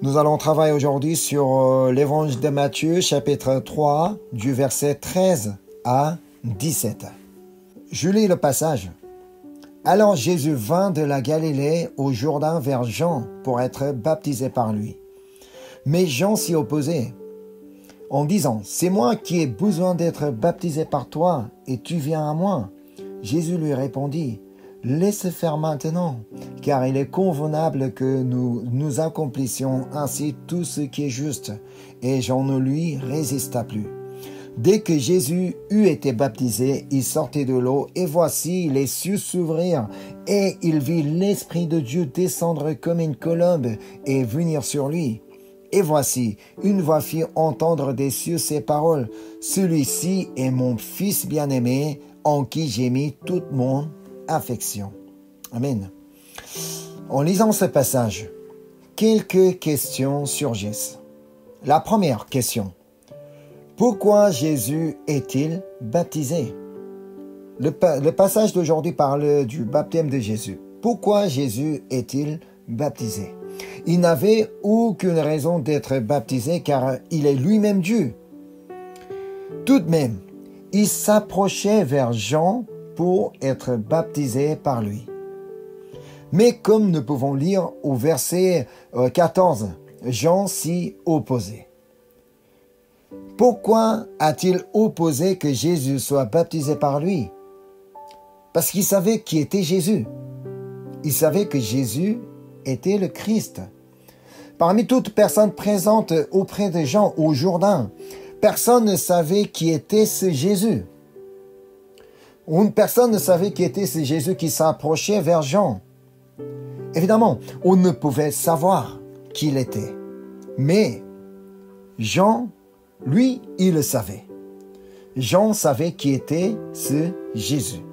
Nous allons travailler aujourd'hui sur l'évangile de Matthieu, chapitre 3, du verset 13 à 17. Je lis le passage. Alors Jésus vint de la Galilée au Jourdain vers Jean pour être baptisé par lui. Mais Jean s'y opposait, en disant, « C'est moi qui ai besoin d'être baptisé par toi, et tu viens à moi. » Jésus lui répondit, « Laisse faire maintenant, car il est convenable que nous accomplissions ainsi tout ce qui est juste. » Et Jean ne lui résista plus. Dès que Jésus eut été baptisé, il sortit de l'eau, et voici, les cieux s'ouvrirent, et il vit l'Esprit de Dieu descendre comme une colombe et venir sur lui. Et voici, une voix fit entendre des cieux ces paroles, « Celui-ci est mon Fils bien-aimé, en qui j'ai mis toute mon affection. » Amen. En lisant ce passage, quelques questions surgissent. La première question. Pourquoi Jésus est-il baptisé? Le passage d'aujourd'hui parle du baptême de Jésus. Pourquoi Jésus est-il baptisé? Il n'avait aucune raison d'être baptisé car il est lui-même Dieu. Tout de même, il s'approchait vers Jean pour être baptisé par lui. Mais comme nous pouvons lire au verset 14, Jean s'y opposait. Pourquoi a-t-il opposé que Jésus soit baptisé par lui? Parce qu'il savait qui était Jésus. Il savait que Jésus était le Christ. Parmi toutes personnes présentes auprès de Jean au Jourdain, personne ne savait qui était ce Jésus. Personne ne savait qui était ce Jésus qui s'approchait vers Jean. Évidemment, on ne pouvait savoir qui il était. Mais Jean, lui, il le savait. Jean savait qui était ce Jésus.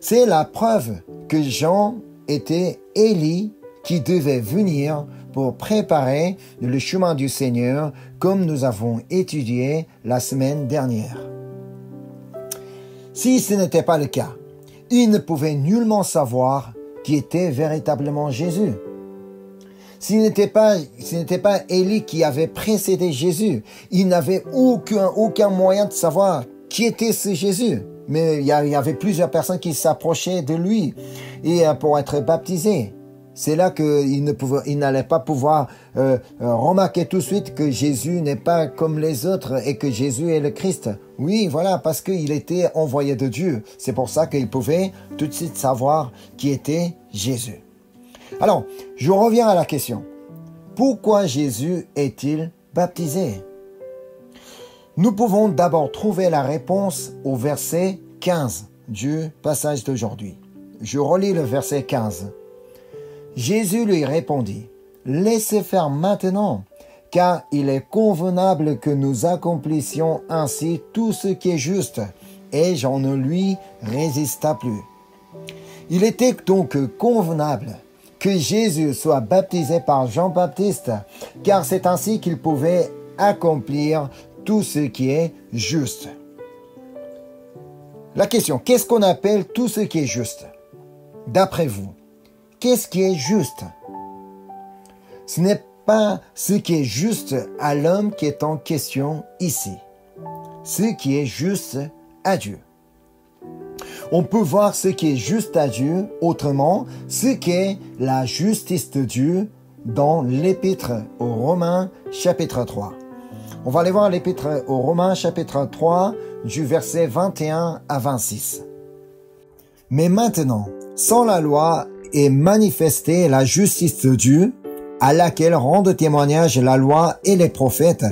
C'est la preuve que Jean était Élie qui devait venir pour préparer le chemin du Seigneur comme nous avons étudié la semaine dernière. Si ce n'était pas le cas, il ne pouvait nullement savoir qui était véritablement Jésus. Ce n'était pas Élie qui avait précédé Jésus, il n'avait aucun moyen de savoir qui était ce Jésus. Mais il y avait plusieurs personnes qui s'approchaient de lui et pour être baptisés. C'est là qu'il n'allait pas pouvoir remarquer tout de suite que Jésus n'est pas comme les autres et que Jésus est le Christ. Oui, voilà, parce qu'il était envoyé de Dieu. C'est pour ça qu'il pouvait tout de suite savoir qui était Jésus. Alors, je reviens à la question. Pourquoi Jésus est-il baptisé? Nous pouvons d'abord trouver la réponse au verset 15 du passage d'aujourd'hui. Je relis le verset 15. Jésus lui répondit, « Laissez faire maintenant, car il est convenable que nous accomplissions ainsi tout ce qui est juste. » Et Jean ne lui résista plus. Il était donc convenable que Jésus soit baptisé par Jean-Baptiste, car c'est ainsi qu'il pouvait accomplir tout ce qui est juste. La question, qu'est-ce qu'on appelle tout ce qui est juste? D'après vous, qu'est-ce qui est juste? Ce n'est pas ce qui est juste à l'homme qui est en question ici. Ce qui est juste à Dieu. On peut voir ce qui est juste à Dieu, autrement, ce qu'est la justice de Dieu dans l'Épître aux Romains, chapitre 3. On va aller voir l'Épître aux Romains, chapitre 3, du verset 21 à 26. Mais maintenant, sans la loi est manifestée la justice de Dieu, à laquelle rendent témoignage la loi et les prophètes,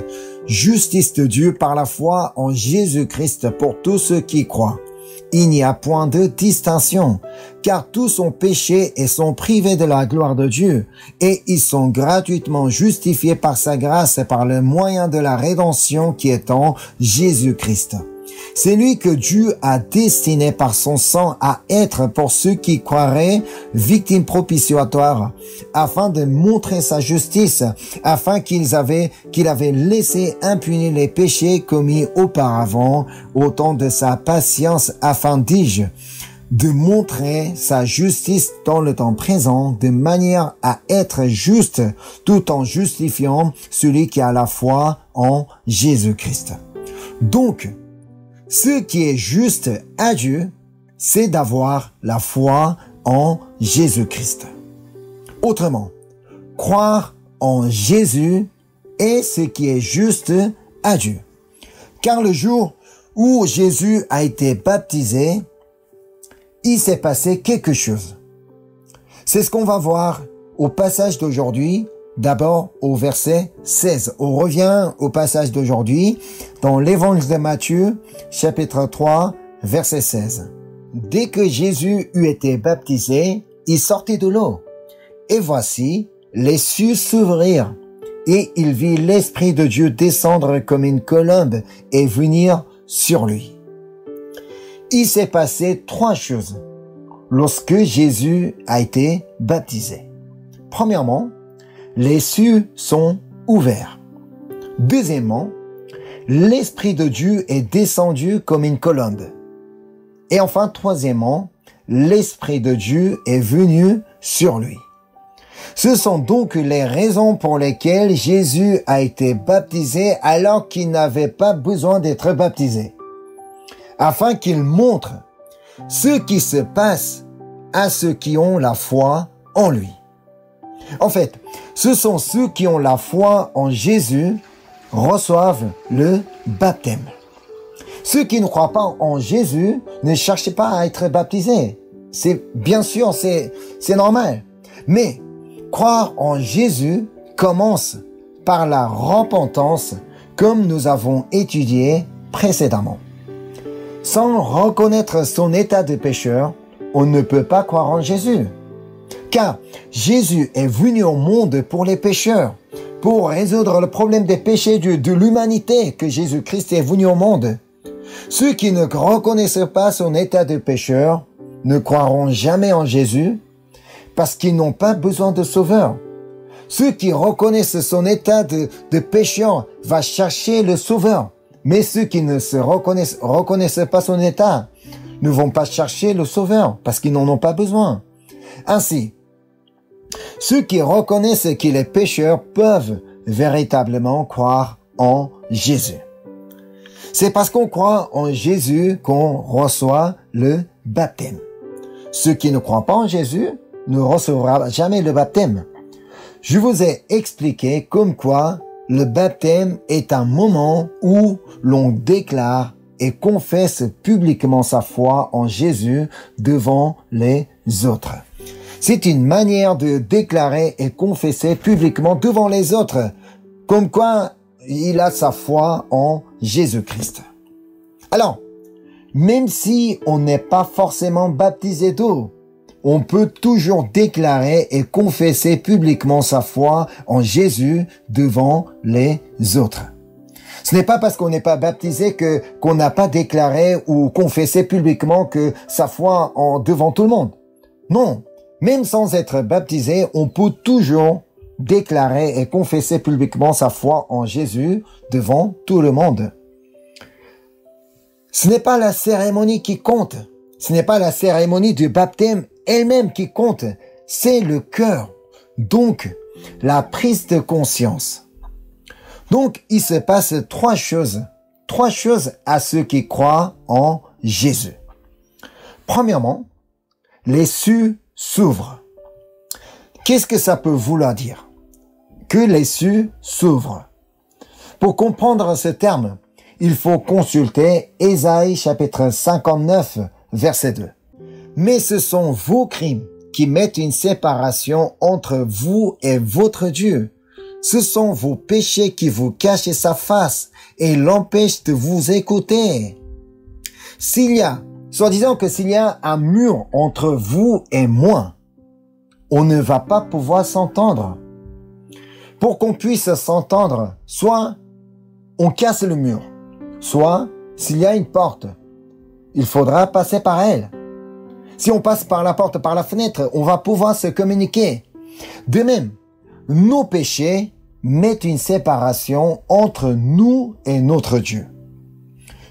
justice de Dieu par la foi en Jésus-Christ pour tous ceux qui croient. Il n'y a point de distinction, car tous ont péché et sont privés de la gloire de Dieu, et ils sont gratuitement justifiés par sa grâce et par le moyen de la rédemption qui est en Jésus-Christ. C'est lui que Dieu a destiné par son sang à être pour ceux qui croiraient victime propitiatoire, afin de montrer sa justice, afin qu'il avait laissé impunis les péchés commis auparavant, au temps de sa patience, afin, dis-je, de montrer sa justice dans le temps présent de manière à être juste tout en justifiant celui qui a la foi en Jésus-Christ. Donc, ce qui est juste à Dieu, c'est d'avoir la foi en Jésus-Christ. Autrement, croire en Jésus est ce qui est juste à Dieu. Car le jour où Jésus a été baptisé, il s'est passé quelque chose. C'est ce qu'on va voir au passage d'aujourd'hui, d'abord au verset 16. On revient au passage d'aujourd'hui dans l'évangile de Matthieu, chapitre 3, verset 16. Dès que Jésus eut été baptisé, il sortit de l'eau. Et voici, les cieux s'ouvrirent, et il vit l'Esprit de Dieu descendre comme une colombe et venir sur lui. Il s'est passé 3 choses lorsque Jésus a été baptisé. Premièrement, les cieux sont ouverts. Deuxièmement, l'Esprit de Dieu est descendu comme une colombe. Et enfin, troisièmement, l'Esprit de Dieu est venu sur lui. Ce sont donc les raisons pour lesquelles Jésus a été baptisé alors qu'il n'avait pas besoin d'être baptisé, afin qu'il montre ce qui se passe à ceux qui ont la foi en lui. En fait, ce sont ceux qui ont la foi en Jésus reçoivent le baptême. Ceux qui ne croient pas en Jésus ne cherchent pas à être baptisés. C'est bien sûr, c'est normal. Mais croire en Jésus commence par la repentance, comme nous avons étudié précédemment. Sans reconnaître son état de pécheur, on ne peut pas croire en Jésus. Car Jésus est venu au monde pour les pécheurs, pour résoudre le problème des péchés de l'humanité que Jésus-Christ est venu au monde. Ceux qui ne reconnaissent pas son état de pécheur ne croiront jamais en Jésus parce qu'ils n'ont pas besoin de sauveur. Ceux qui reconnaissent son état de pécheur vont chercher le sauveur. Mais ceux qui ne reconnaissent pas son état ne vont pas chercher le sauveur parce qu'ils n'en ont pas besoin. Ainsi, ceux qui reconnaissent qu'il est pécheur peuvent véritablement croire en Jésus. C'est parce qu'on croit en Jésus qu'on reçoit le baptême. Ceux qui ne croient pas en Jésus ne recevront jamais le baptême. Je vous ai expliqué comme quoi le baptême est un moment où l'on déclare et confesse publiquement sa foi en Jésus devant les autres. C'est une manière de déclarer et confesser publiquement devant les autres, comme quoi il a sa foi en Jésus-Christ. Alors, même si on n'est pas forcément baptisé d'eau, on peut toujours déclarer et confesser publiquement sa foi en Jésus devant les autres. Ce n'est pas parce qu'on n'est pas baptisé qu'on n'a pas déclaré ou confessé publiquement que sa foi devant tout le monde. Non, même sans être baptisé, on peut toujours déclarer et confesser publiquement sa foi en Jésus devant tout le monde. Ce n'est pas la cérémonie qui compte. Ce n'est pas la cérémonie du baptême elle-même qui compte. C'est le cœur. Donc, la prise de conscience. Donc, il se passe 3 choses. 3 choses à ceux qui croient en Jésus. Premièrement, les cieux s'ouvrent. Qu'est-ce que ça peut vouloir dire? Que les cieux s'ouvrent. Pour comprendre ce terme, il faut consulter Ésaïe chapitre 59, verset 2. Mais ce sont vos crimes qui mettent une séparation entre vous et votre Dieu. Ce sont vos péchés qui vous cachent sa face et l'empêchent de vous écouter. Soi-disant que s'il y a un mur entre vous et moi, on ne va pas pouvoir s'entendre. Pour qu'on puisse s'entendre, soit on casse le mur, soit s'il y a une porte, il faudra passer par elle. Si on passe par la porte, par la fenêtre, on va pouvoir se communiquer. De même, nos péchés mettent une séparation entre nous et notre Dieu.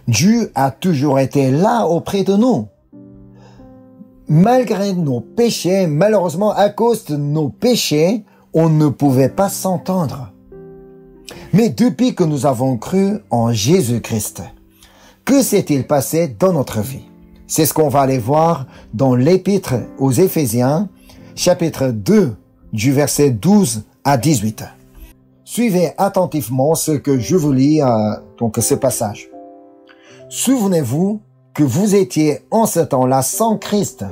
Dieu a toujours été là auprès de nous. malgré nos péchés, malheureusement à cause de nos péchés, on ne pouvait pas s'entendre. Mais depuis que nous avons cru en Jésus-Christ, que s'est-il passé dans notre vie? C'est ce qu'on va aller voir dans l'épître aux Éphésiens, chapitre 2, du verset 12 à 18. Suivez attentivement ce que je vous lis, donc ce passage. Souvenez-vous que vous étiez en ce temps-là sans Christ,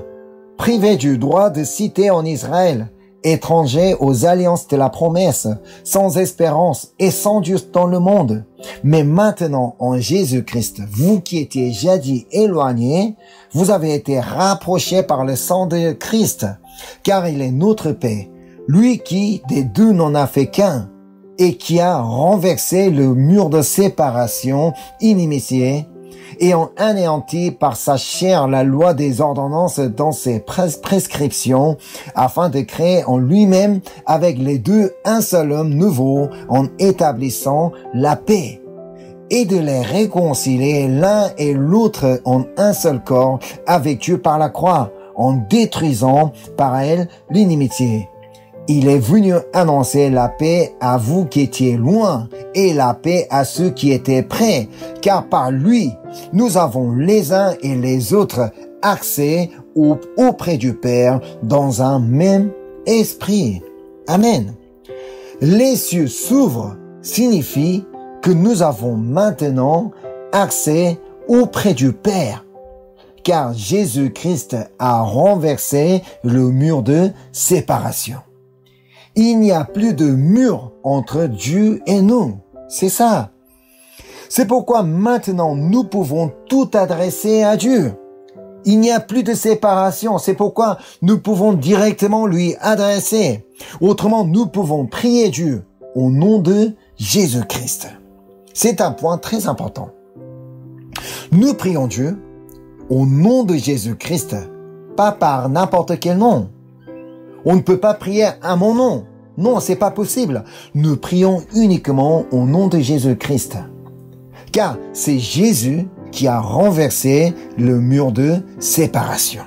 privés du droit de cité en Israël, étrangers aux alliances de la promesse, sans espérance et sans Dieu dans le monde. Mais maintenant, en Jésus-Christ, vous qui étiez jadis éloignés, vous avez été rapprochés par le sang de Christ, car il est notre paix, lui qui, des deux, n'en a fait qu'un, et qui a renversé le mur de séparation inimitié, et ont anéanti par sa chair la loi des ordonnances dans ses prescriptions, afin de créer en lui-même avec les deux un seul homme nouveau, en établissant la paix, et de les réconcilier l'un et l'autre en un seul corps avec Dieu par la croix, en détruisant par elle l'inimitié. Il est venu annoncer la paix à vous qui étiez loin et la paix à ceux qui étaient près, car par lui, nous avons les uns et les autres accès auprès du Père dans un même esprit. Amen. Les cieux s'ouvrent signifie que nous avons maintenant accès auprès du Père, car Jésus-Christ a renversé le mur de séparation. Il n'y a plus de mur entre Dieu et nous. C'est ça. C'est pourquoi maintenant nous pouvons tout adresser à Dieu. Il n'y a plus de séparation. C'est pourquoi nous pouvons directement lui adresser. Autrement, nous pouvons prier Dieu au nom de Jésus-Christ. C'est un point très important. Nous prions Dieu au nom de Jésus-Christ, pas par n'importe quel nom. On ne peut pas prier à mon nom. Non, c'est pas possible. Nous prions uniquement au nom de Jésus-Christ. Car c'est Jésus qui a renversé le mur de séparation.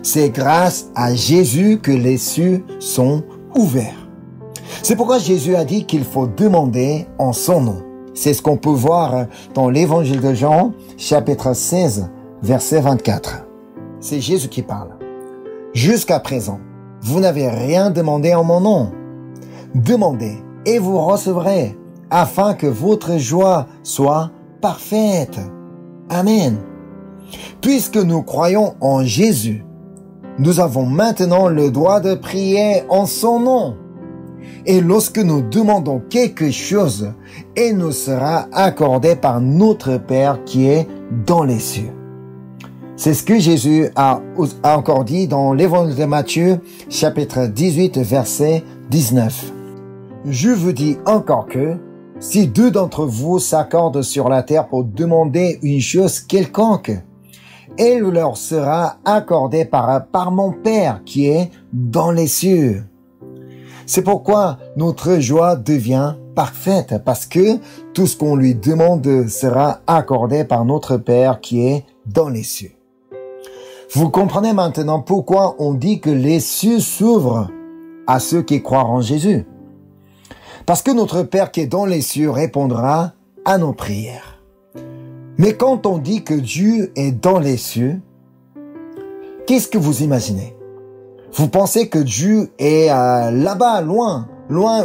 C'est grâce à Jésus que les cieux sont ouverts. C'est pourquoi Jésus a dit qu'il faut demander en son nom. C'est ce qu'on peut voir dans l'évangile de Jean, chapitre 16, verset 24. C'est Jésus qui parle. Jusqu'à présent, vous n'avez rien demandé en mon nom. Demandez et vous recevrez, afin que votre joie soit parfaite. Amen. Puisque nous croyons en Jésus, nous avons maintenant le droit de prier en son nom. Et lorsque nous demandons quelque chose, il nous sera accordé par notre Père qui est dans les cieux. C'est ce que Jésus a encore dit dans l'évangile de Matthieu, chapitre 18, verset 19. Je vous dis encore que, si deux d'entre vous s'accordent sur la terre pour demander une chose quelconque, elle leur sera accordée par mon Père qui est dans les cieux. C'est pourquoi notre joie devient parfaite, parce que tout ce qu'on lui demande sera accordé par notre Père qui est dans les cieux. Vous comprenez maintenant pourquoi on dit que les cieux s'ouvrent à ceux qui croient en Jésus. Parce que notre Père qui est dans les cieux répondra à nos prières. Mais quand on dit que Dieu est dans les cieux, qu'est-ce que vous imaginez? Vous pensez que Dieu est là-bas, loin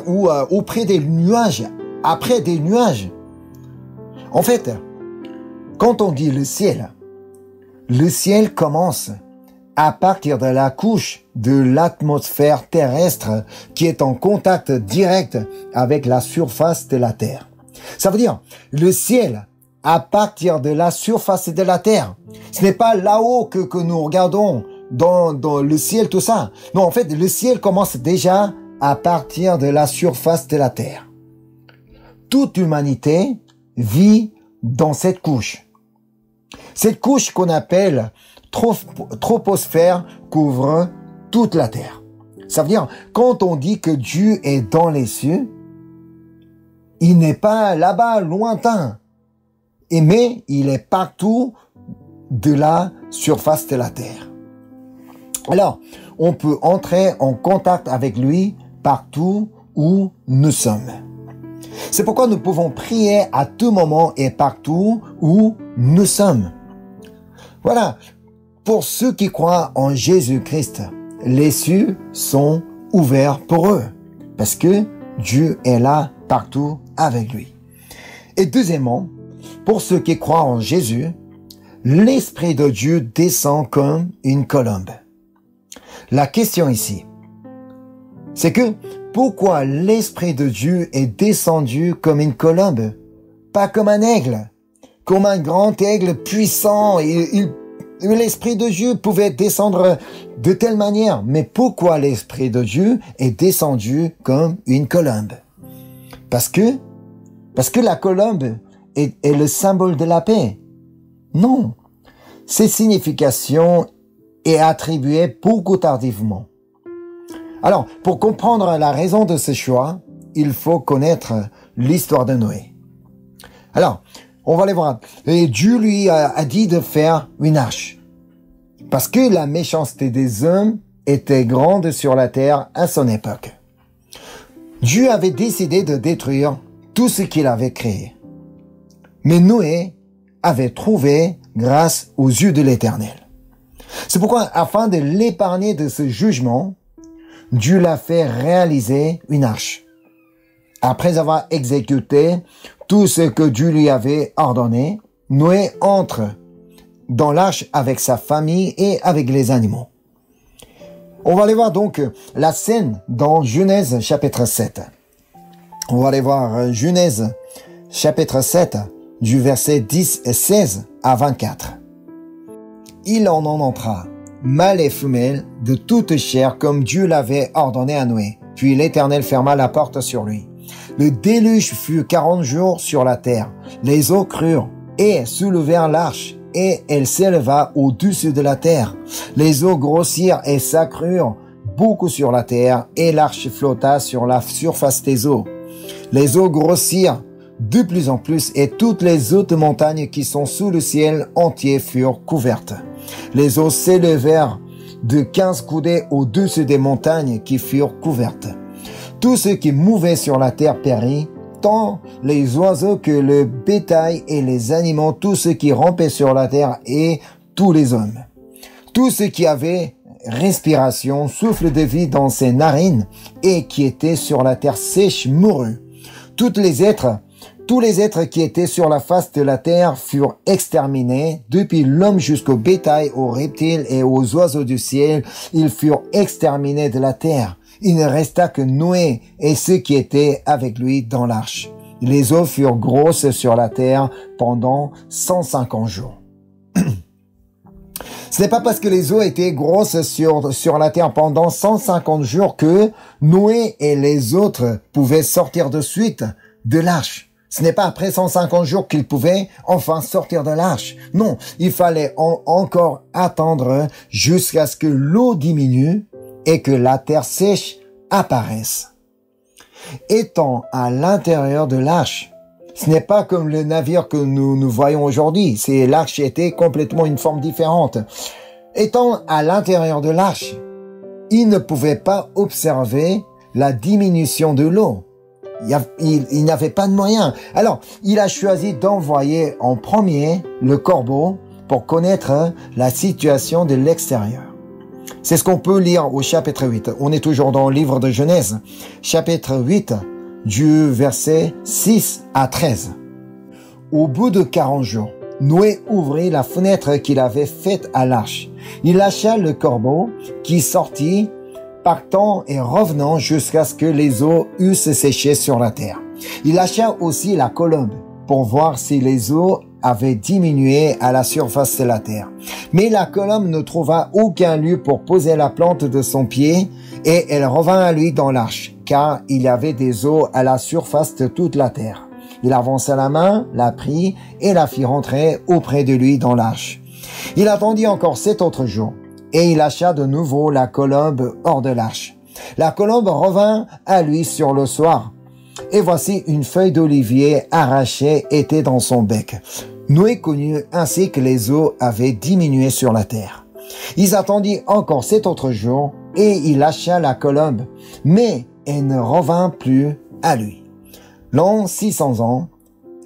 ou auprès des nuages, après des nuages? En fait, quand on dit le ciel commence à partir de la couche de l'atmosphère terrestre qui est en contact direct avec la surface de la Terre. Ça veut dire, le ciel, à partir de la surface de la Terre, ce n'est pas là-haut que nous regardons dans le ciel, tout ça. Non, en fait, le ciel commence déjà à partir de la surface de la Terre. Toute humanité vit dans cette couche. Cette couche qu'on appelle troposphère couvre toute la terre. Ça veut dire, quand on dit que Dieu est dans les cieux, il n'est pas là-bas lointain, mais il est partout de la surface de la terre. Alors, on peut entrer en contact avec lui partout où nous sommes. C'est pourquoi nous pouvons prier à tout moment et partout où nous sommes. Voilà, pour ceux qui croient en Jésus-Christ, les cieux sont ouverts pour eux, parce que Dieu est là partout avec lui. Et deuxièmement, pour ceux qui croient en Jésus, l'Esprit de Dieu descend comme une colombe. La question ici, c'est que pourquoi l'Esprit de Dieu est descendu comme une colombe, pas comme un aigle, comme un grand aigle puissant. L'Esprit de Dieu pouvait descendre de telle manière, mais pourquoi l'Esprit de Dieu est descendu comme une colombe? Parce que la colombe est le symbole de la paix. Non, cette signification est attribuée beaucoup tardivement. Alors, pour comprendre la raison de ce choix, il faut connaître l'histoire de Noé. Alors, on va aller voir. Et Dieu lui a dit de faire une arche. Parce que la méchanceté des hommes était grande sur la terre à son époque. Dieu avait décidé de détruire tout ce qu'il avait créé. Mais Noé avait trouvé grâce aux yeux de l'Éternel. C'est pourquoi, afin de l'épargner de ce jugement, Dieu l'a fait réaliser une arche. Après avoir exécuté tout ce que Dieu lui avait ordonné, Noé entre dans l'arche avec sa famille et avec les animaux. On va aller voir donc la scène dans Genèse chapitre 7. On va aller voir Genèse chapitre 7 du verset 10 et 16 à 24. Il en entra, mâle et femelle, de toute chair, comme Dieu l'avait ordonné à Noé. Puis l'Éternel ferma la porte sur lui. Le déluge fut 40 jours sur la terre. Les eaux crurent et soulevèrent l'arche, et elle s'éleva au-dessus de la terre. Les eaux grossirent et s'accrurent beaucoup sur la terre, et l'arche flotta sur la surface des eaux. Les eaux grossirent de plus en plus, et toutes les hautes montagnes qui sont sous le ciel entier furent couvertes. Les eaux s'élevèrent de 15 coudées au-dessus des montagnes qui furent couvertes. Tout ce qui mouvait sur la terre périt, tant les oiseaux que le bétail et les animaux, tout ce qui rampait sur la terre et tous les hommes. Tout ce qui avait respiration, souffle de vie dans ses narines et qui était sur la terre sèche mourut. Tous les êtres qui étaient sur la face de la terre furent exterminés, depuis l'homme jusqu'au bétail, aux reptiles et aux oiseaux du ciel, ils furent exterminés de la terre. Il ne resta que Noé et ceux qui étaient avec lui dans l'arche. Les eaux furent grosses sur la terre pendant 150 jours. Ce n'est pas parce que les eaux étaient grosses sur la terre pendant 150 jours que Noé et les autres pouvaient sortir de suite de l'arche. Ce n'est pas après 150 jours qu'ils pouvaient enfin sortir de l'arche. Non, il fallait encore attendre jusqu'à ce que l'eau diminue et que la terre sèche apparaisse. Étant à l'intérieur de l'arche, ce n'est pas comme le navire que nous voyons aujourd'hui. L'arche était complètement une forme différente. Étant à l'intérieur de l'arche, il ne pouvait pas observer la diminution de l'eau. Il n'avait pas de moyen. Alors, il a choisi d'envoyer en premier le corbeau pour connaître la situation de l'extérieur. C'est ce qu'on peut lire au chapitre 8. On est toujours dans le livre de Genèse, chapitre 8, du verset 6 à 13. Au bout de 40 jours, Noé ouvrit la fenêtre qu'il avait faite à l'arche. Il lâcha le corbeau qui sortit, partant et revenant jusqu'à ce que les eaux eussent séché sur la terre. Il lâcha aussi la colombe pour voir si les eaux avaient diminué à la surface de la terre. Mais la colombe ne trouva aucun lieu pour poser la plante de son pied et elle revint à lui dans l'arche, car il y avait des eaux à la surface de toute la terre. Il avança la main, la prit et la fit rentrer auprès de lui dans l'arche. Il attendit encore 7 autres jours. Et il lâcha de nouveau la colombe hors de l'arche. La colombe revint à lui sur le soir. Et voici une feuille d'olivier arrachée était dans son bec. Noé connut ainsi que les eaux avaient diminué sur la terre. Ils attendirent encore 7 autres jours et il lâcha la colombe, mais elle ne revint plus à lui. L'an 600 ans,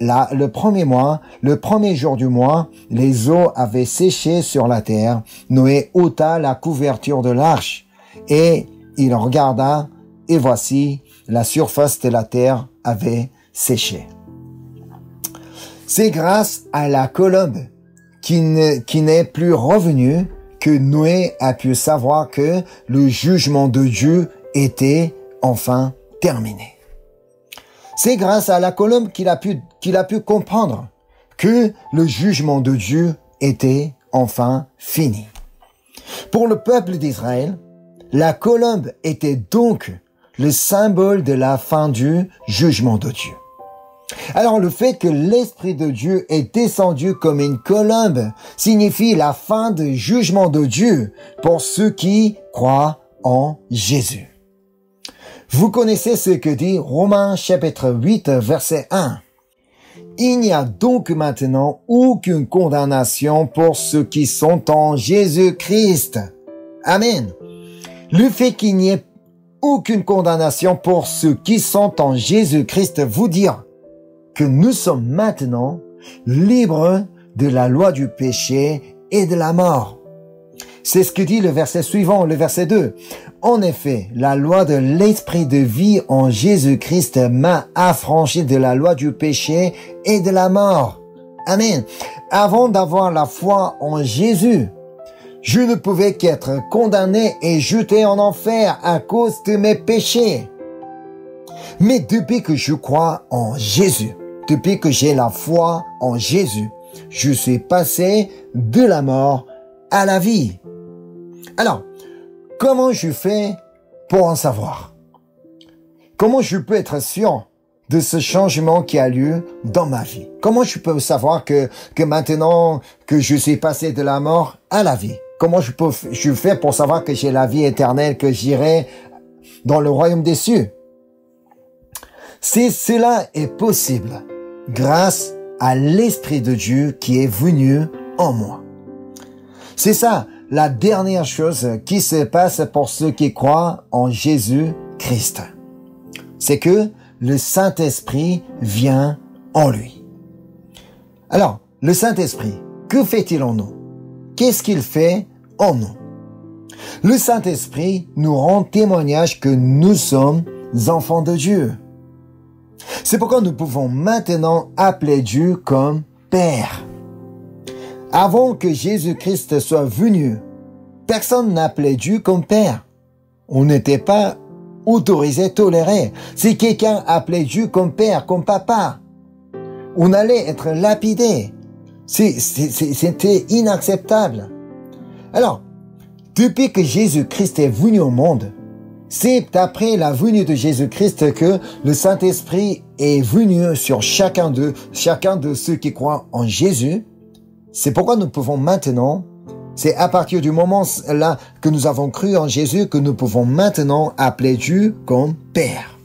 là, le premier mois, le premier jour du mois, les eaux avaient séché sur la terre. Noé ôta la couverture de l'arche et il regarda et voici, la surface de la terre avait séché. C'est grâce à la colombe qui n'est plus revenue que Noé a pu savoir que le jugement de Dieu était enfin terminé. C'est grâce à la colombe qu'il a pu comprendre que le jugement de Dieu était enfin fini. Pour le peuple d'Israël, la colombe était donc le symbole de la fin du jugement de Dieu. Alors le fait que l'Esprit de Dieu est descendu comme une colombe signifie la fin du jugement de Dieu pour ceux qui croient en Jésus. Vous connaissez ce que dit Romains chapitre 8 verset 1. Il n'y a donc maintenant aucune condamnation pour ceux qui sont en Jésus-Christ. Amen. Le fait qu'il n'y ait aucune condamnation pour ceux qui sont en Jésus-Christ vous dire que nous sommes maintenant libres de la loi du péché et de la mort. C'est ce que dit le verset suivant, le verset 2. En effet, la loi de l'esprit de vie en Jésus-Christ m'a affranchi de la loi du péché et de la mort. Amen. Avant d'avoir la foi en Jésus, je ne pouvais qu'être condamné et jeté en enfer à cause de mes péchés. Mais depuis que je crois en Jésus, depuis que j'ai la foi en Jésus, je suis passé de la mort à la vie. Alors, comment je fais pour en savoir? Comment je peux être sûr de ce changement qui a lieu dans ma vie? Comment je peux savoir que maintenant que je suis passé de la mort à la vie? Comment je fais pour savoir que j'ai la vie éternelle, que j'irai dans le royaume des cieux? Cela est possible grâce à l'Esprit de Dieu qui est venu en moi. C'est ça, la dernière chose qui se passe pour ceux qui croient en Jésus-Christ. C'est que le Saint-Esprit vient en lui. Alors, le Saint-Esprit, que fait-il en nous? Qu'est-ce qu'il fait en nous? Le Saint-Esprit nous rend témoignage que nous sommes enfants de Dieu. C'est pourquoi nous pouvons maintenant appeler Dieu comme Père. Avant que Jésus-Christ soit venu, personne n'appelait Dieu comme Père. On n'était pas autorisé, toléré. Si quelqu'un appelait Dieu comme Père, comme Papa, on allait être lapidé. C'était inacceptable. Alors, depuis que Jésus-Christ est venu au monde, c'est après la venue de Jésus-Christ que le Saint-Esprit est venu sur chacun de ceux qui croient en Jésus. C'est pourquoi nous pouvons maintenant, c'est à partir du moment là que nous avons cru en Jésus que nous pouvons maintenant appeler Dieu comme Père.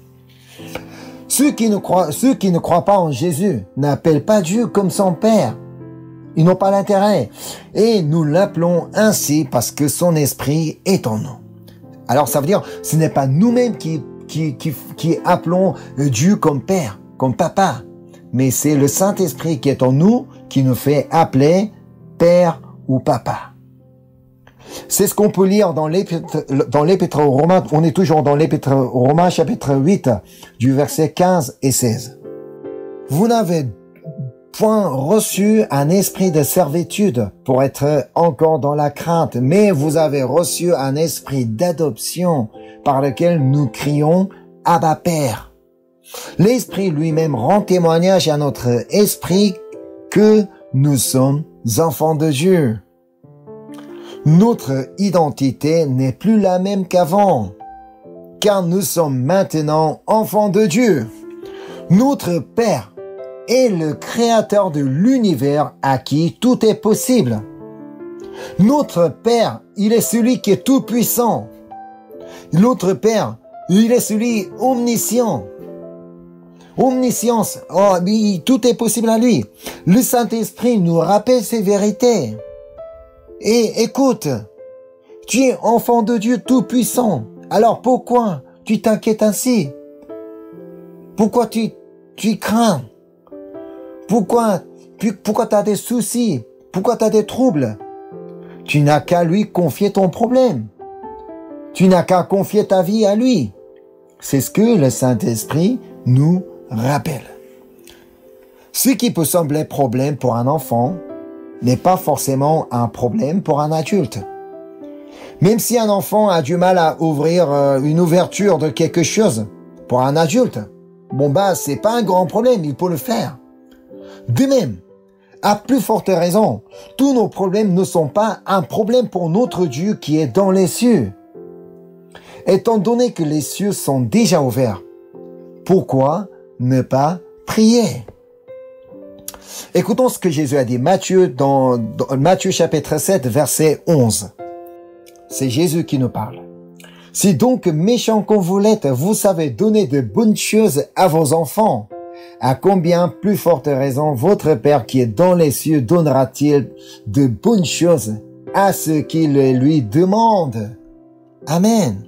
Ceux qui ne croient pas en Jésus n'appellent pas Dieu comme son Père. Ils n'ont pas l'intérêt. Et nous l'appelons ainsi parce que son esprit est en nous. Alors ça veut dire, ce n'est pas nous-mêmes qui appelons Dieu comme Père, comme Papa. Mais c'est le Saint-Esprit qui est en nous qui nous fait appeler Père ou Papa. C'est ce qu'on peut lire dans l'Épître aux Romains. On est toujours dans l'Épître aux Romains, chapitre 8, du verset 15 et 16. Vous n'avez point reçu un esprit de servitude pour être encore dans la crainte, mais vous avez reçu un esprit d'adoption par lequel nous crions « Abba Père ». L'Esprit lui-même rend témoignage à notre esprit que nous sommes enfants de Dieu. Notre identité n'est plus la même qu'avant, car nous sommes maintenant enfants de Dieu. Notre Père est le créateur de l'univers à qui tout est possible. Notre Père, il est celui qui est tout puissant. Notre Père, il est celui omniscient. Omniscience, oh, tout est possible à lui. Le Saint-Esprit nous rappelle ces vérités. Et écoute, Tu es enfant de Dieu Tout-Puissant. Alors pourquoi tu t'inquiètes ainsi? Pourquoi tu crains? Pourquoi tu as des soucis? Pourquoi tu as des troubles? Tu n'as qu'à lui confier ton problème. Tu n'as qu'à confier ta vie à lui. C'est ce que le Saint-Esprit nous rappelle. Ce qui peut sembler problème pour un enfant n'est pas forcément un problème pour un adulte. Même si un enfant a du mal à ouvrir une ouverture de quelque chose, pour un adulte, c'est pas un grand problème, il peut le faire. De même, à plus forte raison, tous nos problèmes ne sont pas un problème pour notre Dieu qui est dans les cieux. Étant donné que les cieux sont déjà ouverts, pourquoi ne pas prier? Écoutons ce que Jésus a dit, dans Matthieu chapitre 7, verset 11. C'est Jésus qui nous parle. Si donc méchant comme vous l'êtes, vous savez donner de bonnes choses à vos enfants, à combien plus forte raison votre Père qui est dans les cieux donnera-t-il de bonnes choses à ceux qui le lui demandent? Amen.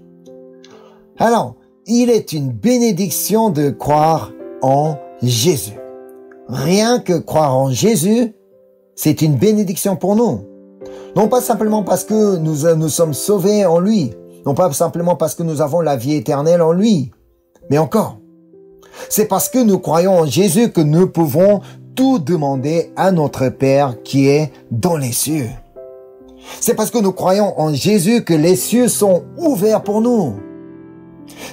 Alors, il est une bénédiction de croire en Jésus. Rien que croire en Jésus, c'est une bénédiction pour nous. Non pas simplement parce que nous sommes sauvés en lui, non pas simplement parce que nous avons la vie éternelle en lui, mais encore, c'est parce que nous croyons en Jésus que nous pouvons tout demander à notre Père qui est dans les cieux. C'est parce que nous croyons en Jésus que les cieux sont ouverts pour nous.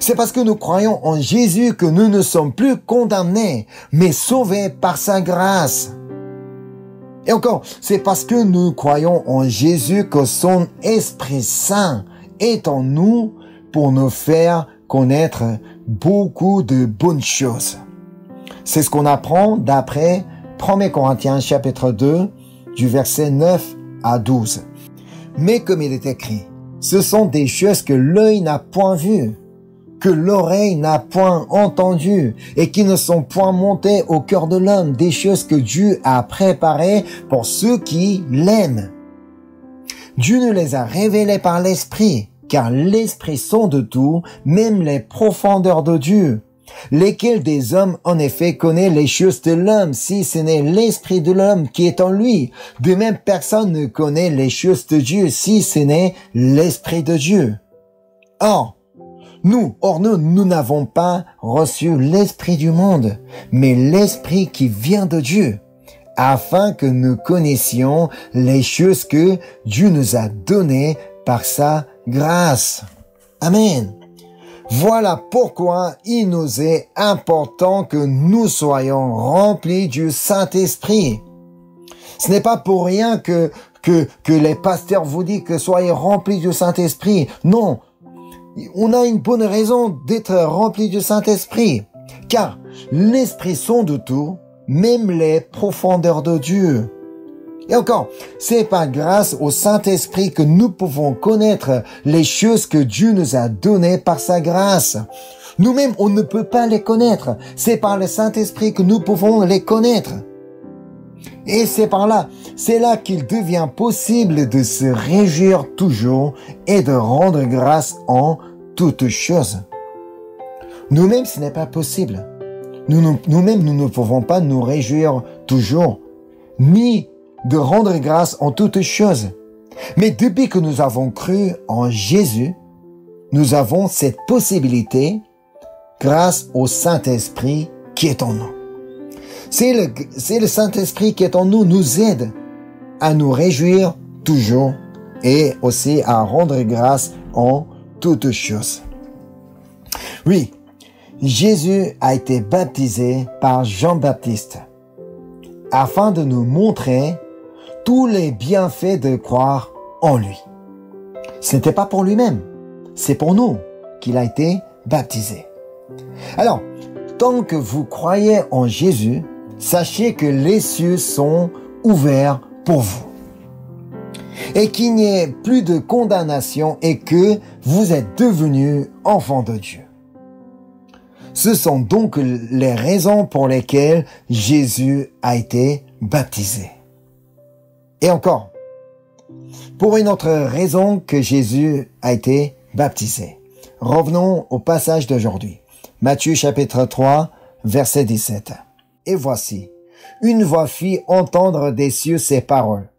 C'est parce que nous croyons en Jésus que nous ne sommes plus condamnés, mais sauvés par sa grâce. Et encore, c'est parce que nous croyons en Jésus que son Esprit Saint est en nous pour nous faire connaître beaucoup de bonnes choses. C'est ce qu'on apprend d'après 1 Corinthiens chapitre 2 du verset 9 à 12. Mais comme il est écrit, ce sont des choses que l'œil n'a point vues, que l'oreille n'a point entendues et qui ne sont point montées au cœur de l'homme, des choses que Dieu a préparées pour ceux qui l'aiment. Dieu nous les a révélées par l'Esprit, car l'Esprit sonde tout, même les profondeurs de Dieu. Lesquels des hommes en effet connaît les choses de l'homme, si ce n'est l'Esprit de l'homme qui est en lui. De même, personne ne connaît les choses de Dieu, si ce n'est l'Esprit de Dieu. Or, nous n'avons pas reçu l'Esprit du monde, mais l'Esprit qui vient de Dieu, afin que nous connaissions les choses que Dieu nous a données par sa grâce. Amen. Voilà pourquoi il nous est important que nous soyons remplis du Saint-Esprit. Ce n'est pas pour rien que les pasteurs vous disent que soyez remplis du Saint-Esprit. Non, on a une bonne raison d'être remplis du Saint-Esprit, car l'Esprit sonde tout, même les profondeurs de Dieu. Et encore, c'est par grâce au Saint-Esprit que nous pouvons connaître les choses que Dieu nous a données par sa grâce. Nous-mêmes, on ne peut pas les connaître. C'est par le Saint-Esprit que nous pouvons les connaître. Et c'est là qu'il devient possible de se réjouir toujours et de rendre grâce en toutes choses. Nous-mêmes, ce n'est pas possible. Nous-mêmes, nous ne pouvons pas nous réjouir toujours, ni de rendre grâce en toutes choses. Mais depuis que nous avons cru en Jésus, nous avons cette possibilité grâce au Saint-Esprit qui est en nous. C'est le Saint-Esprit qui est en nous aide à nous réjouir toujours et aussi à rendre grâce en toutes choses. Oui, Jésus a été baptisé par Jean-Baptiste afin de nous montrer tous les bienfaits de croire en lui. Ce n'était pas pour lui-même, c'est pour nous qu'il a été baptisé. Alors, tant que vous croyez en Jésus, sachez que les cieux sont ouverts pour vous et qu'il n'y ait plus de condamnation et que vous êtes devenus enfants de Dieu. Ce sont donc les raisons pour lesquelles Jésus a été baptisé. Et encore, pour une autre raison que Jésus a été baptisé. Revenons au passage d'aujourd'hui. Matthieu chapitre 3, verset 17. Et voici, une voix fit entendre des cieux ces paroles.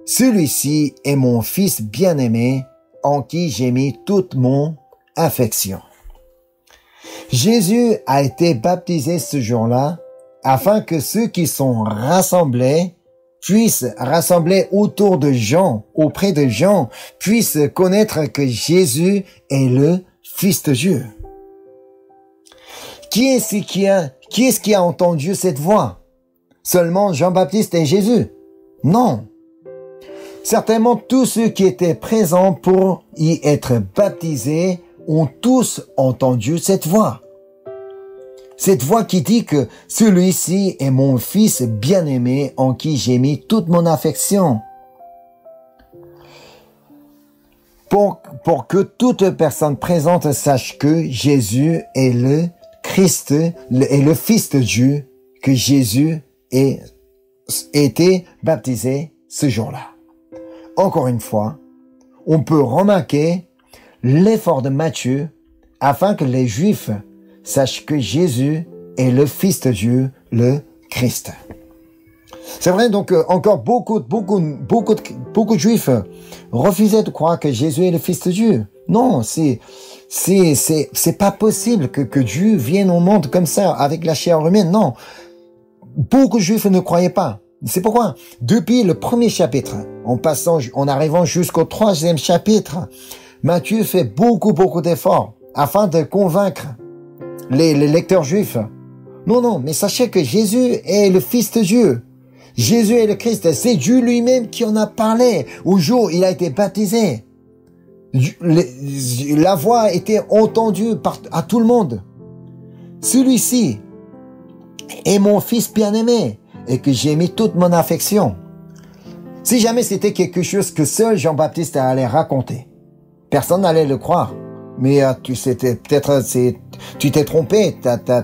Celui-ci est mon fils bien-aimé, en qui j'ai mis toute mon affection. Jésus a été baptisé ce jour-là afin que ceux qui sont rassemblés puissent rassembler autour de Jean, auprès de Jean, puissent connaître que Jésus est le Fils de Dieu. Qui est-ce qui a entendu cette voix? Seulement Jean-Baptiste et Jésus? Non. Certainement tous ceux qui étaient présents pour y être baptisés ont tous entendu cette voix. Cette voix qui dit que celui-ci est mon fils bien-aimé en qui j'ai mis toute mon affection. Pour que toute personne présente sache que Jésus est le Christ, est le Fils de Dieu, que Jésus a été baptisé ce jour-là. Encore une fois, on peut remarquer l'effort de Matthieu afin que les Juifs sachent que Jésus est le Fils de Dieu, le Christ. C'est vrai, donc encore beaucoup de Juifs refusaient de croire que Jésus est le Fils de Dieu. Non, c'est pas possible que Dieu vienne au monde comme ça avec la chair humaine. Non, beaucoup de Juifs ne croyaient pas. C'est pourquoi, depuis le premier chapitre, en arrivant jusqu'au 3e chapitre, Matthieu fait beaucoup d'efforts afin de convaincre les lecteurs juifs. Non, mais sachez que Jésus est le Fils de Dieu. Jésus est le Christ. C'est Dieu lui-même qui en a parlé au jour où il a été baptisé. La voix a été entendue à tout le monde. Celui-ci est mon fils bien-aimé et que j'ai mis toute mon affection. Si jamais c'était quelque chose que seul Jean-Baptiste allait raconter, personne n'allait le croire. Mais tu t'es trompé,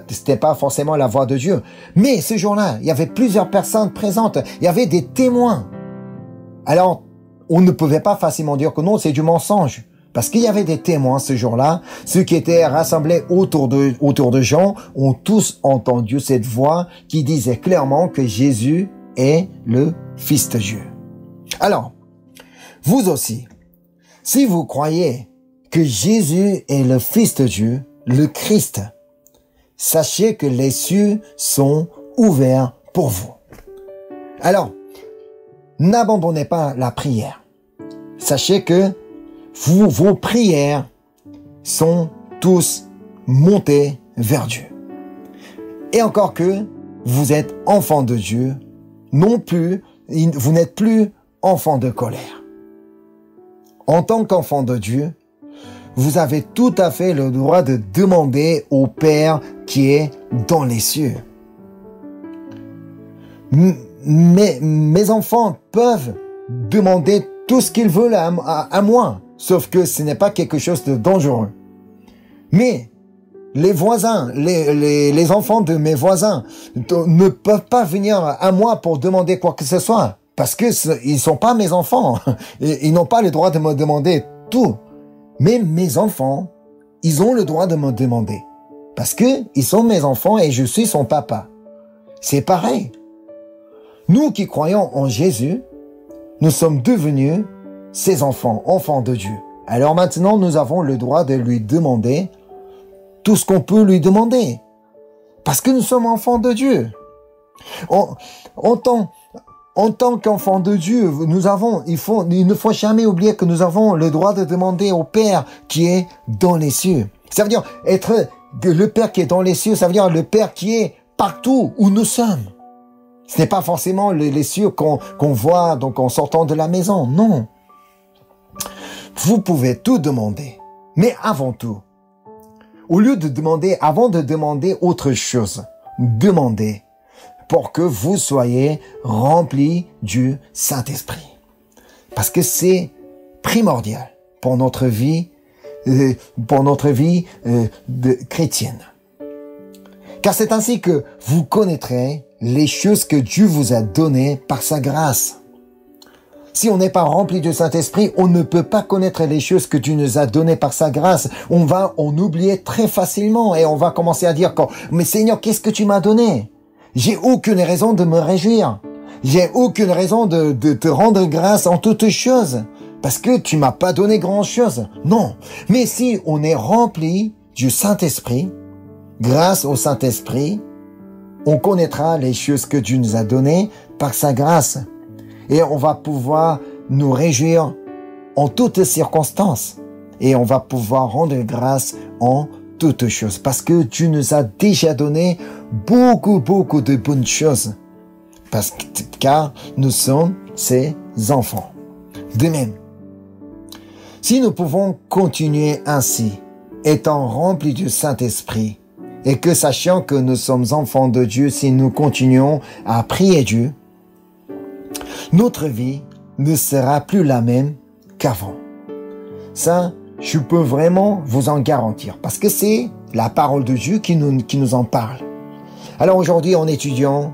c'était pas forcément la voix de Dieu. Mais ce jour-là, il y avait plusieurs personnes présentes, il y avait des témoins. Alors, on ne pouvait pas facilement dire que non, c'est du mensonge. Parce qu'il y avait des témoins ce jour-là. Ceux qui étaient rassemblés autour de Jean ont tous entendu cette voix qui disait clairement que Jésus est le Fils de Dieu. Alors, vous aussi, si vous croyez que Jésus est le Fils de Dieu, le Christ, sachez que les cieux sont ouverts pour vous. Alors, n'abandonnez pas la prière. Sachez que vos prières sont tous montées vers Dieu. Et encore que vous êtes enfant de Dieu, non plus, vous n'êtes plus enfant de colère. En tant qu'enfant de Dieu, vous avez tout à fait le droit de demander au Père qui est dans les cieux. Mes enfants peuvent demander tout ce qu'ils veulent à moi, sauf que ce n'est pas quelque chose de dangereux. Mais les voisins, les enfants de mes voisins ne peuvent pas venir à moi pour demander quoi que ce soit, parce que ils sont pas mes enfants. Ils n'ont pas le droit de me demander tout. Mais mes enfants, ils ont le droit de me demander. Parce que ils sont mes enfants et je suis son papa. C'est pareil. Nous qui croyons en Jésus, nous sommes devenus ses enfants, enfants de Dieu. Alors maintenant, nous avons le droit de lui demander tout ce qu'on peut lui demander. Parce que nous sommes enfants de Dieu. En tant qu'enfants de Dieu, il ne faut jamais oublier que nous avons le droit de demander au Père qui est dans les cieux. Ça veut dire le Père qui est dans les cieux, ça veut dire le Père qui est partout où nous sommes. Ce n'est pas forcément les cieux qu'on voit donc en sortant de la maison, non. Vous pouvez tout demander, mais avant tout, avant de demander autre chose, demandez pour que vous soyez remplis du Saint-Esprit. Parce que c'est primordial pour notre vie chrétienne. Car c'est ainsi que vous connaîtrez les choses que Dieu vous a données par sa grâce. Si on n'est pas rempli du Saint-Esprit, on ne peut pas connaître les choses que Dieu nous a données par sa grâce. On va en oublier très facilement et on va commencer à dire mais Seigneur, qu'est-ce que tu m'as donné? J'ai aucune raison de me réjouir. J'ai aucune raison de te rendre grâce en toutes choses. Parce que tu m'as pas donné grand-chose. Non. Mais si on est rempli du Saint-Esprit, grâce au Saint-Esprit, on connaîtra les choses que Dieu nous a données par sa grâce. Et on va pouvoir nous réjouir en toutes circonstances. Et on va pouvoir rendre grâce en toutes choses. Parce que Dieu nous a déjà donné beaucoup de bonnes choses. Car nous sommes ses enfants. De même, si nous pouvons continuer ainsi, étant remplis du Saint-Esprit, et que sachant que nous sommes enfants de Dieu, si nous continuons à prier Dieu, notre vie ne sera plus la même qu'avant. Ça, je peux vraiment vous en garantir, parce que c'est la parole de Dieu qui nous en parle. Alors aujourd'hui, en étudiant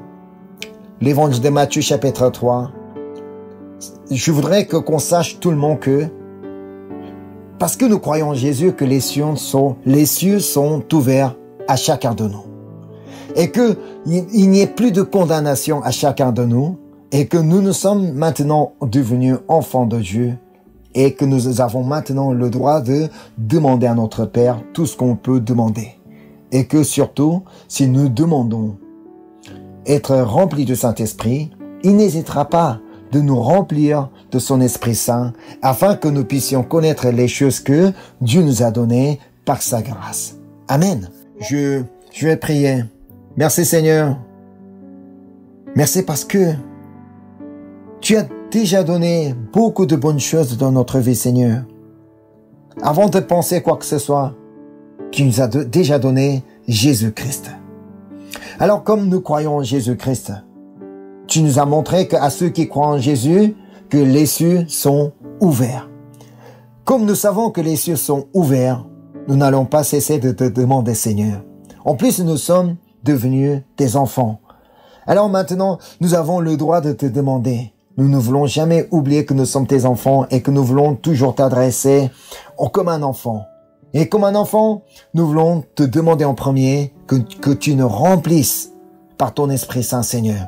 l'évangile de Matthieu chapitre 3, je voudrais qu'on sache tout le monde que, parce que nous croyons en Jésus, que les cieux sont ouverts à chacun de nous. Et que il n'y ait plus de condamnation à chacun de nous, et que nous sommes maintenant devenus enfants de Dieu, et que nous avons maintenant le droit de demander à notre Père tout ce qu'on peut demander. Et que surtout, si nous demandons être remplis du Saint-Esprit, il n'hésitera pas de nous remplir de son Esprit Saint, afin que nous puissions connaître les choses que Dieu nous a données par sa grâce. Amen. Je vais prier. Merci Seigneur. Merci parce que tu as déjà donné beaucoup de bonnes choses dans notre vie, Seigneur. Avant de penser quoi que ce soit, tu nous as déjà donné Jésus-Christ. Alors, comme nous croyons en Jésus-Christ, tu nous as montré qu'à ceux qui croient en Jésus, que les cieux sont ouverts. Comme nous savons que les cieux sont ouverts, nous n'allons pas cesser de te demander, Seigneur. En plus, nous sommes devenus tes enfants. Alors maintenant, nous avons le droit de te demander. Nous ne voulons jamais oublier que nous sommes tes enfants et que nous voulons toujours t'adresser comme un enfant. Et comme un enfant, nous voulons te demander en premier que tu nous remplisses par ton Esprit Saint, Seigneur.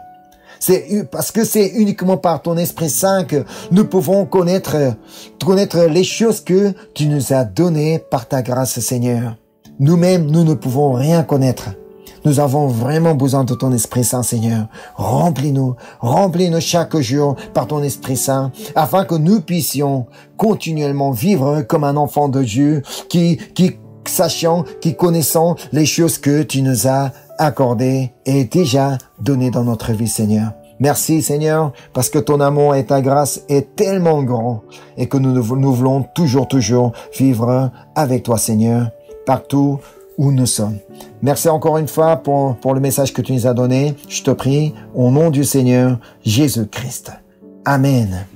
C'est parce que c'est uniquement par ton Esprit Saint que nous pouvons connaître les choses que tu nous as données par ta grâce, Seigneur. Nous-mêmes, nous ne pouvons rien connaître. Nous avons vraiment besoin de ton Esprit Saint, Seigneur. Remplis-nous chaque jour par ton Esprit Saint, afin que nous puissions continuellement vivre comme un enfant de Dieu, qui connaissant les choses que tu nous as accordées et déjà données dans notre vie, Seigneur. Merci, Seigneur, parce que ton amour et ta grâce est tellement grand et que nous voulons toujours vivre avec toi, Seigneur, partout où nous sommes. Merci encore une fois pour le message que tu nous as donné. Je te prie au nom du Seigneur Jésus-Christ. Amen.